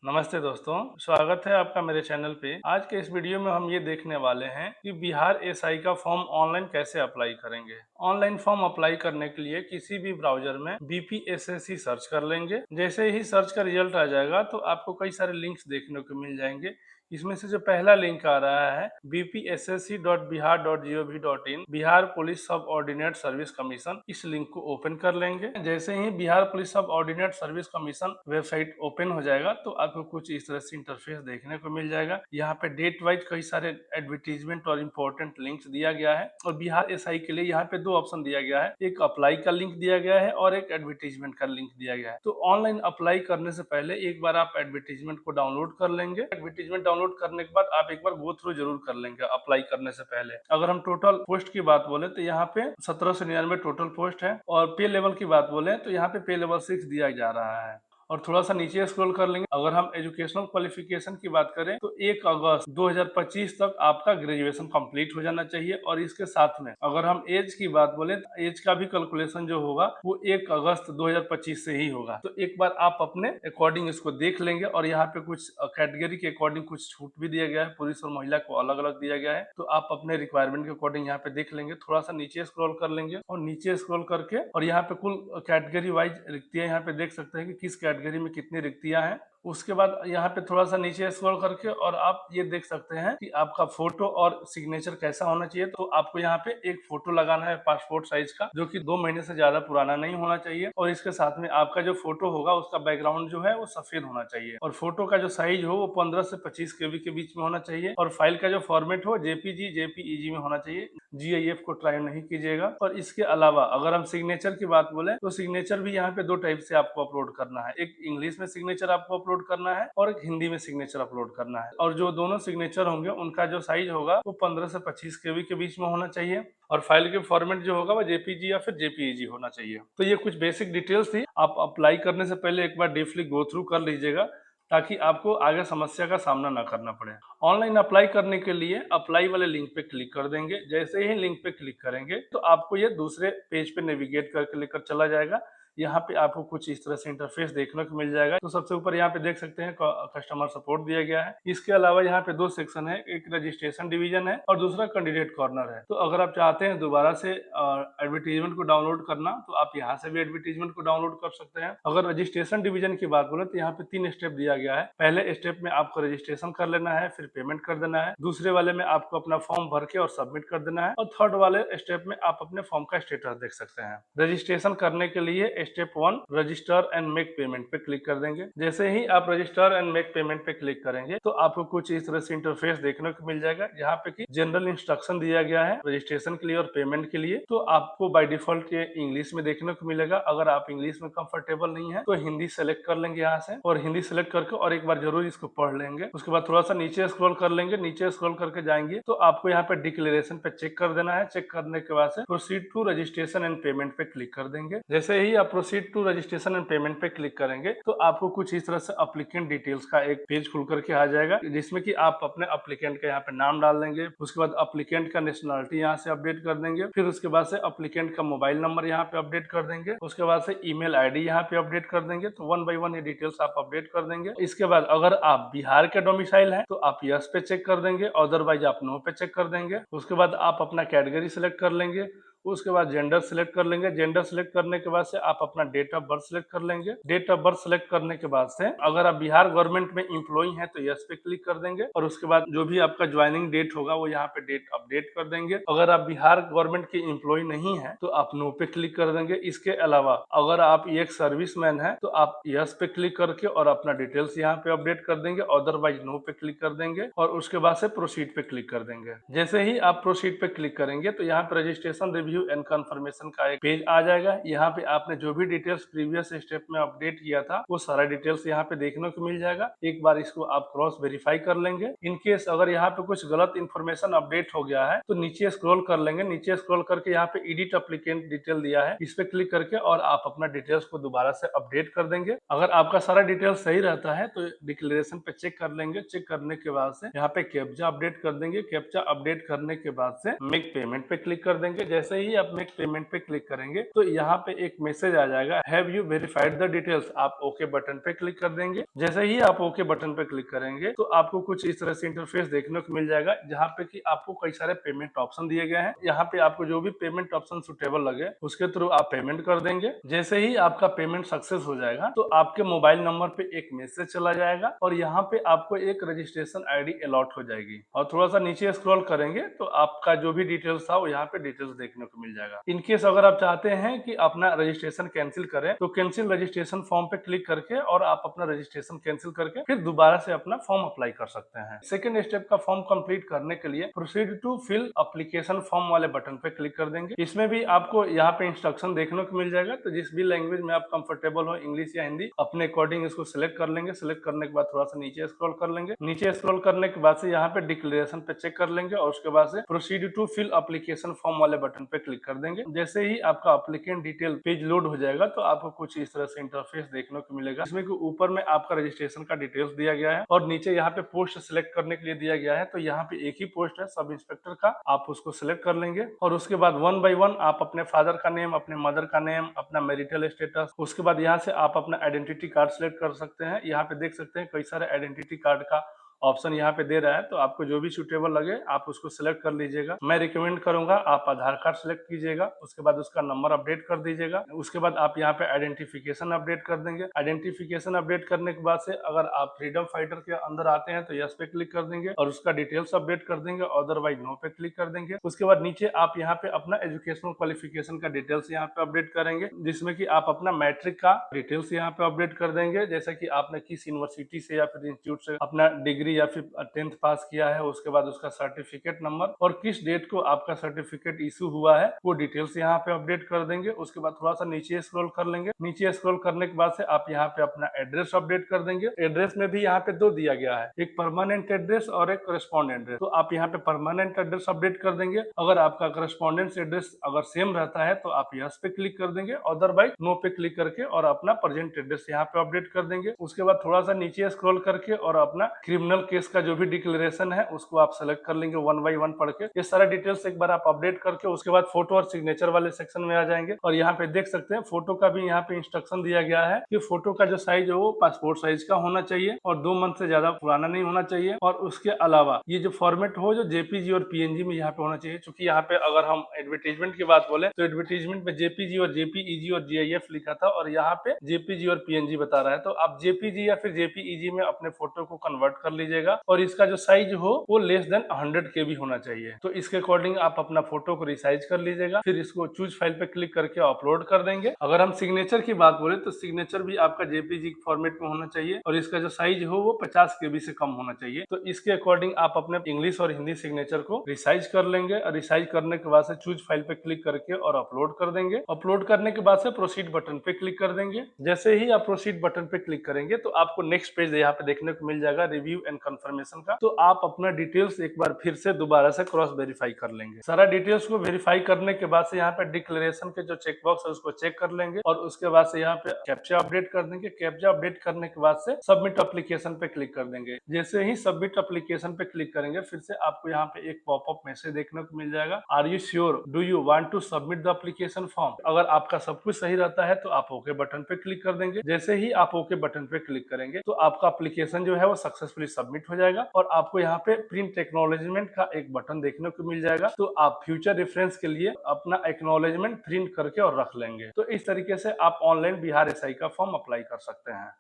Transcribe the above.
नमस्ते दोस्तों, स्वागत है आपका मेरे चैनल पे। आज के इस वीडियो में हम ये देखने वाले हैं कि बिहार एसआई का फॉर्म ऑनलाइन कैसे अप्लाई करेंगे। ऑनलाइन फॉर्म अप्लाई करने के लिए किसी भी ब्राउजर में बीपीएसएससी सर्च कर लेंगे। जैसे ही सर्च का रिजल्ट आ जाएगा तो आपको कई सारे लिंक्स देखने को मिल जाएंगे। इसमें से जो पहला लिंक आ रहा है bpssc.bihar.gov.in बिहार पुलिस सब ऑर्डिनेट सर्विस कमीशन, इस लिंक को ओपन कर लेंगे। जैसे ही बिहार पुलिस सब ordinate service commission website open हो जाएगा तो आपको कुछ इस तरह से इंटरफेस देखने को मिल जाएगा। यहाँ पे डेट वाइज कई सारे एडवर्टीजमेंट और इम्पोर्टेंट लिंक्स दिया गया है और बिहार एसआई के लिए यहाँ पे दो ऑप्शन दिया गया है, एक अप्लाई का लिंक दिया गया है और एक एडवर्टीजमेंट का लिंक दिया गया है। तो ऑनलाइन अप्लाई करने से पहले एक बार आप एडवर्टीजमेंट को डाउनलोड कर लेंगे। एडवर्टीजमेंट डाउनलोड करने के बाद आप एक बार गो थ्रू जरूर कर लेंगे अप्लाई करने से पहले। अगर हम टोटल पोस्ट की बात बोले तो यहाँ पे 1799 टोटल पोस्ट है और पे लेवल की बात बोले तो यहाँ पे पे लेवल 6 दिया जा रहा है। और थोड़ा सा नीचे स्क्रॉल कर लेंगे, अगर हम एजुकेशनल क्वालिफिकेशन की बात करें तो 1 अगस्त 2025 तक आपका ग्रेजुएशन कंप्लीट हो जाना चाहिए। और इसके साथ में अगर हम एज की बात बोले तो एज का भी कैलकुलेशन जो होगा वो 1 अगस्त 2025 से ही होगा। तो एक बार आप अपने अकॉर्डिंग इसको देख लेंगे और यहाँ पे कुछ कैटेगरी के अकॉर्डिंग कुछ छूट भी दिया गया है, पुरुष और महिला को अलग अलग दिया गया है। तो आप अपने रिक्वायरमेंट के अकॉर्डिंग यहाँ पे देख लेंगे। थोड़ा सा नीचे स्क्रॉल कर लेंगे और नीचे स्क्रॉल करके और यहाँ पे कुल कैटेगरी वाइज रिक्तियां यहाँ पे देख सकते हैं कि किस कैटेगरी में कितनी रिक्तियां हैं। उसके बाद यहाँ पे थोड़ा सा नीचे स्क्रॉल करके और आप ये देख सकते हैं कि आपका फोटो और सिग्नेचर कैसा होना चाहिए। तो आपको यहाँ पे एक फोटो लगाना है पासपोर्ट साइज का, जो कि 2 महीने से ज्यादा पुराना नहीं होना चाहिए। और इसके साथ में आपका जो फोटो होगा उसका बैकग्राउंड जो है वो सफेद होना चाहिए और फोटो का जो साइज हो वो 15 से 25 केबी के बीच में होना चाहिए। और फाइल का जो फॉर्मेट हो जेपीजी जेपीईजी में होना चाहिए, जीआईएफ को ट्राई नहीं कीजिएगा। और इसके अलावा अगर हम सिग्नेचर की बात बोले तो सिग्नेचर भी यहाँ पे दो टाइप से आपको अपलोड करना है, एक इंग्लिश में सिग्नेचर आपको अपलोड करना है और एक हिंदी में सिग्नेचर अपलोड करना है। और जो दोनों सिग्नेचर होंगे उनका जो साइज होगा वो 15 से 25 केबी के बीच में होना चाहिए और फाइल के फॉर्मेट जो होगा वो जेपीजी या फिर जेपीईजी होना चाहिए। तो ये कुछ बेसिक डिटेल्स थी, आप अप्लाई करने से पहले एक बार डीपली गो थ्रू कर लीजिएगा ताकि आपको आगे समस्या का सामना ना करना पड़े। ऑनलाइन अप्लाई करने के लिए अप्लाई वाले लिंक पे क्लिक कर देंगे। जैसे ही लिंक पे क्लिक करेंगे तो आपको ये दूसरे पेज पे नेविगेट करके लेकर चला जाएगा। यहाँ पे आपको कुछ इस तरह से इंटरफेस देखने को मिल जाएगा। तो सबसे ऊपर यहाँ पे देख सकते हैं कस्टमर सपोर्ट दिया गया है। इसके अलावा यहाँ पे दो सेक्शन है, एक रजिस्ट्रेशन डिवीजन है और दूसरा कैंडिडेट कॉर्नर है। तो अगर आप चाहते हैं दोबारा से एडवर्टीजमेंट को डाउनलोड करना तो आप यहाँ से भी एडवर्टीजमेंट को डाउनलोड कर सकते हैं। अगर रजिस्ट्रेशन डिवीजन की बात बोले तो यहाँ पे 3 स्टेप दिया गया है। पहले स्टेप में आपको रजिस्ट्रेशन कर लेना है, फिर पेमेंट कर देना है। दूसरे वाले में आपको अपना फॉर्म भर के और सबमिट कर देना है और थर्ड वाले स्टेप में आप अपने फॉर्म का स्टेटस देख सकते हैं। रजिस्ट्रेशन करने के लिए step 1 register and make payment पे क्लिक कर देंगे। जैसे ही आप रजिस्टर एंड मेक पेमेंट पे क्लिक करेंगे तो आपको कुछ इस तरह से इंटरफेस देखने को मिल जाएगा, जहाँ पे कि जनरल इंस्ट्रक्शन दिया गया है रजिस्ट्रेशन के लिए और पेमेंट के लिए। तो आपको बाय डिफॉल्ट ये इंग्लिश में देखने को मिलेगा। अगर आप इंग्लिश में कंफर्टेबल नहीं है तो हिंदी सेलेक्ट कर लेंगे यहाँ से और हिंदी सेलेक्ट करके और एक बार जरूर इसको पढ़ लेंगे। उसके बाद थोड़ा सा नीचे स्क्रॉल कर लेंगे, नीचे स्क्रॉल करके जाएंगे तो आपको यहाँ पे डिक्लेरेशन पे चेक कर देना है। चेक करने के बाद से proceed to registration and payment पे क्लिक कर देंगे। जैसे ही आप proceed to registration and payment पे क्लिक करेंगे तो आपको कुछ इस तरह से एप्लीकेंट डिटेल्स का एक पेज खुल करके आ जाएगा, जिसमें कि आप अपने एप्लीकेंट का यहाँ पे नाम डाल देंगे। उसके बाद एप्लीकेंट का नेशनलिटी यहाँ से अपडेट कर देंगे। फिर उसके बाद से एप्लीकेंट का मोबाइल नंबर यहाँ पे अपडेट कर देंगे। उसके बाद से ईमेल आईडी यहाँ पे अपडेट कर देंगे। तो 1 बाय 1 ये डिटेल्स आप अपडेट कर देंगे। इसके बाद अगर आप बिहार के डोमिसाइल हैं तो आप यस पे चेक कर देंगे, अदरवाइज आप नो पे चेक कर देंगे। उसके बाद आप अपना कैटेगरी सिलेक्ट कर लेंगे। उसके बाद जेंडर सिलेक्ट कर लेंगे। जेंडर सिलेक्ट करने के बाद से आप अपना डेट ऑफ बर्थ सिलेक्ट कर लेंगे। डेट ऑफ बर्थ सिलेक्ट करने के बाद से अगर आप बिहार गवर्नमेंट में एम्प्लॉई हैं तो यस पे क्लिक कर देंगे और उसके बाद जो भी आपका ज्वाइनिंग डेट होगा वो यहाँ पे डेट अपडेट कर देंगे। अगर आप बिहार गवर्नमेंट के एम्प्लॉय नहीं है तो आप नो पे क्लिक कर देंगे। इसके अलावा अगर आप एक सर्विसमैन है तो आप यस पे क्लिक करके और अपना डिटेल्स यहाँ पे अपडेट कर देंगे, अदरवाइज नो पे क्लिक कर देंगे और उसके बाद से प्रोसीड पे क्लिक कर देंगे। जैसे ही आप प्रोसीड पे क्लिक करेंगे तो यहाँ पे रजिस्ट्रेशन रिव्यू एंड कंफर्मेशन का एक पेज आ जाएगा। यहाँ पे आपने जो भी डिटेल्स प्रीवियस स्टेप में अपडेट किया था वो सारा डिटेल्स यहाँ पे देखने को मिल जाएगा। एक बार इसको आप क्रॉस वेरीफाई कर लेंगे। इनकेस अगर यहाँ पे कुछ गलत इन्फॉर्मेशन अपडेट हो गया है तो नीचे स्क्रॉल कर लेंगे। नीचे स्क्रॉल करके यहाँ पे एडिट एप्लीकेंट डिटेल दिया है, इस पे क्लिक करके और आप अपना डिटेल्स को दोबारा से अपडेट कर देंगे। अगर आपका सारा डिटेल्स सही रहता है तो डिक्लेरेशन पे चेक कर लेंगे। चेक करने के बाद से यहाँ पे कैप्चा अपडेट कर देंगे। कैप्चा अपडेट करने के बाद से मेक पेमेंट पे क्लिक कर देंगे। जैसे जैसे ही आप मेक पेमेंट पे क्लिक करेंगे तो यहाँ पे एक मैसेज आ जाएगा, have you verified the details. आप ओके बटन पे क्लिक कर देंगे। जैसे ही आप ओके बटन पे क्लिक करेंगे तो आपको कुछ इस तरह से इंटरफेस देखने को मिल जाएगा, जहाँ पे कि आपको कई सारे पेमेंट ऑप्शन दिए गए हैं। यहाँ पे आपको जो भी पेमेंट ऑप्शन सुटेबल लगे उसके थ्रू आप पेमेंट कर देंगे। जैसे ही आपका पेमेंट सक्सेस हो जाएगा तो आपके मोबाइल नंबर पे एक मैसेज चला जाएगा और यहाँ पे आपको एक रजिस्ट्रेशन आईडी अलॉट हो जाएगी। और थोड़ा सा नीचे स्क्रॉल करेंगे तो आपका जो भी डिटेल्स था वो यहाँ पे डिटेल्स देखने को मिल जाएगा। इनकेस अगर आप चाहते हैं कि अपना रजिस्ट्रेशन कैंसिल करें तो कैंसिल रजिस्ट्रेशन फॉर्म पे क्लिक करके और आप अपना रजिस्ट्रेशन कैंसिल करके फिर दोबारा से अपना फॉर्म अप्लाई कर सकते हैं। सेकंड स्टेप का फॉर्म कंप्लीट करने के लिए proceed to fill application form वाले बटन पे क्लिक कर देंगे। इसमें भी आपको यहाँ पे इंस्ट्रक्शन देखने को मिल जाएगा, तो जिस भी लैंग्वेज में आप कंफर्टेबल हो, इंग्लिश या हिंदी, अपने अकॉर्डिंग इसको सिलेक्ट कर लेंगे। सिलेक्ट करने के बाद थोड़ा सा नीचे स्क्रॉल कर लेंगे। नीचे स्क्रॉल करने के बाद से यहाँ पे डिक्लेरेशन पे चेक कर लेंगे और उसके बाद से proceed to fill application form वाले बटन पे क्लिक कर देंगे। जैसे ही आपका एप्लीकेंट डिटेल पेज लोड हो जाएगा तो आपको कुछ इस तरह से इंटरफेस देखने को मिलेगा, इसमें ऊपर में आपका रजिस्ट्रेशन का डिटेल्स दिया गया है और नीचे यहाँ पे पोस्ट सिलेक्ट करने के लिए दिया गया है। तो यहाँ पे एक ही पोस्ट है सब इंस्पेक्टर का, आप उसको सिलेक्ट कर लेंगे और उसके बाद वन बाय वन आप अपने फादर का नेम, अपने मदर का नेम, अपना मैरिटल स्टेटस, उसके बाद यहाँ से आप अपना आइडेंटिटी कार्ड सिलेक्ट कर सकते हैं। यहाँ पे देख सकते हैं कई सारे आइडेंटिटी कार्ड का ऑप्शन यहाँ पे दे रहा है, तो आपको जो भी सूटेबल लगे आप उसको सिलेक्ट कर लीजिएगा। मैं रिकमेंड करूंगा आप आधार कार्ड सिलेक्ट कीजिएगा, उसके बाद उसका नंबर अपडेट कर दीजिएगा। उसके बाद आप यहाँ पे आइडेंटिफिकेशन अपडेट कर देंगे। आइडेंटिफिकेशन अपडेट करने के बाद से अगर आप फ्रीडम फाइटर के अंदर आते हैं तो यस पे क्लिक कर देंगे और उसका डिटेल्स अपडेट कर देंगे, अदरवाइज नो पे क्लिक कर देंगे। उसके बाद नीचे आप यहाँ पे अपना एजुकेशनल क्वालिफिकेशन का डिटेल्स यहाँ पे अपडेट करेंगे, जिसमें कि आप अपना मैट्रिक का डिटेल्स यहाँ पे अपडेट कर देंगे, जैसे कि आपने किस यूनिवर्सिटी से या फिर इंस्टीट्यूट से अपना डिग्री या फिर 10th पास किया है, उसके बाद उसका सर्टिफिकेट नंबर और किस डेट को आपका सर्टिफिकेट इशू हुआ है वो डिटेल्स यहाँ पे अपडेट कर देंगे। उसके बाद थोड़ा सा नीचे स्क्रॉल कर लेंगे। नीचे स्क्रॉल करने के बाद से आप यहाँ पे अपना एड्रेस अपडेट कर देंगे। एड्रेस में भी यहाँ पे दो दिया गया है, एक परमानेंट एड्रेस और एक करस्पॉन्डेंट एड्रेस। तो आप यहाँ पे परमानेंट एड्रेस अपडेट कर देंगे। अगर आपका करस्पॉन्डेंट एड्रेस अगर सेम रहता है तो आप यस पे क्लिक कर देंगे, अदरवाइज नो पे क्लिक करके और अपना प्रेजेंट एड्रेस यहाँ पे अपडेट कर देंगे। उसके बाद थोड़ा सा नीचे स्क्रॉल करके और अपना क्रिमिनल केस का जो भी डिक्लेरेशन है उसको आप सेलेक्ट कर लेंगे वन बाय वन पढ़ के। ये सारा डिटेल्स एक बार आप अपडेट करके उसके बाद फोटो और सिग्नेचर वाले सेक्शन में आ जाएंगे और यहाँ पे देख सकते हैं फोटो का भी यहाँ पे इंस्ट्रक्शन दिया गया है कि फोटो का जो साइज है वो पासपोर्ट साइज का होना चाहिए और 2 मंथ से ज्यादा पुराना नहीं होना चाहिए। और उसके अलावा ये जो फॉर्मेट हो जो जेपीजी और पीएनजी में यहाँ पे होना चाहिए। क्योंकि यहाँ पे अगर हम एडवर्टीजमेंट की बात बोले तो एडवर्टीजमेंट में जेपीजी और जेपीईजी और जीआईएफ लिखा था और यहाँ पे जेपीजी और पीएनजी बता रहा है, तो आप जेपीजी या फिर जेपीईजी में अपने फोटो को कन्वर्ट कर लीजिएगा और इसका जो साइज हो वो लेस देन 100 KB होना चाहिए। तो इसके अकॉर्डिंग आप अपना फोटो को रिसाइज कर लीजिएगा, फिर इसको चूज फाइल पे क्लिक करके अपलोड कर देंगे। अगर हम सिग्नेचर की बात बोले तो सिग्नेचर भी आपका जेपीजी फॉर्मेट में होना चाहिए और इसका जो साइज हो वो 50 KB से कम होना चाहिए। तो इसके अकॉर्डिंग आप अपने इंग्लिश और हिंदी सिग्नेचर को रिसाइज कर लेंगे और रिसाइज करने के बाद से चूज फाइल पे क्लिक करके और अपलोड कर देंगे। अपलोड करने के बाद से प्रोसीड बटन पे क्लिक कर देंगे। जैसे ही आप प्रोसीड बटन पे क्लिक करेंगे तो आपको नेक्स्ट पेज यहाँ पे देखने को मिल जाएगा रिव्यू एंड कंफर्मेशन का। तो आप अपना डिटेल्स एक बार फिर से दोबारा से क्रॉस वेरीफाई कर लेंगे। सारा डिटेल्स को वेरीफाई करने के बाद से यहाँ पे डिक्लेरेशन के जो चेक बॉक्स है उसको चेक कर लेंगे और उसके बाद से यहाँ पे कैप्चा अपडेट कर देंगे। कैप्चा अपडेट करने के बाद से सबमिट एप्लीकेशन पे क्लिक कर देंगे। जैसे ही सबमिट एप्लीकेशन पे क्लिक करेंगे फिर से आपको यहाँ पे एक पॉपअप मैसेज देखने को मिल जाएगा, are you sure, do you want to submit the application form. अगर आपका सब कुछ सही रहता है तो आप ओके बटन पे क्लिक कर देंगे। जैसे ही आप ओके बटन पे क्लिक करेंगे तो आपका एप्लीकेशन जो है वो सक्सेसफुली सबमिट हो जाएगा और आपको यहाँ पे प्रिंट एक्नॉलेजमेंट का एक बटन देखने को मिल जाएगा। तो आप फ्यूचर रेफरेंस के लिए अपना एक्नॉलेजमेंट प्रिंट करके और रख लेंगे। तो इस तरीके से आप ऑनलाइन बिहार एसआई का फॉर्म अप्लाई कर सकते हैं।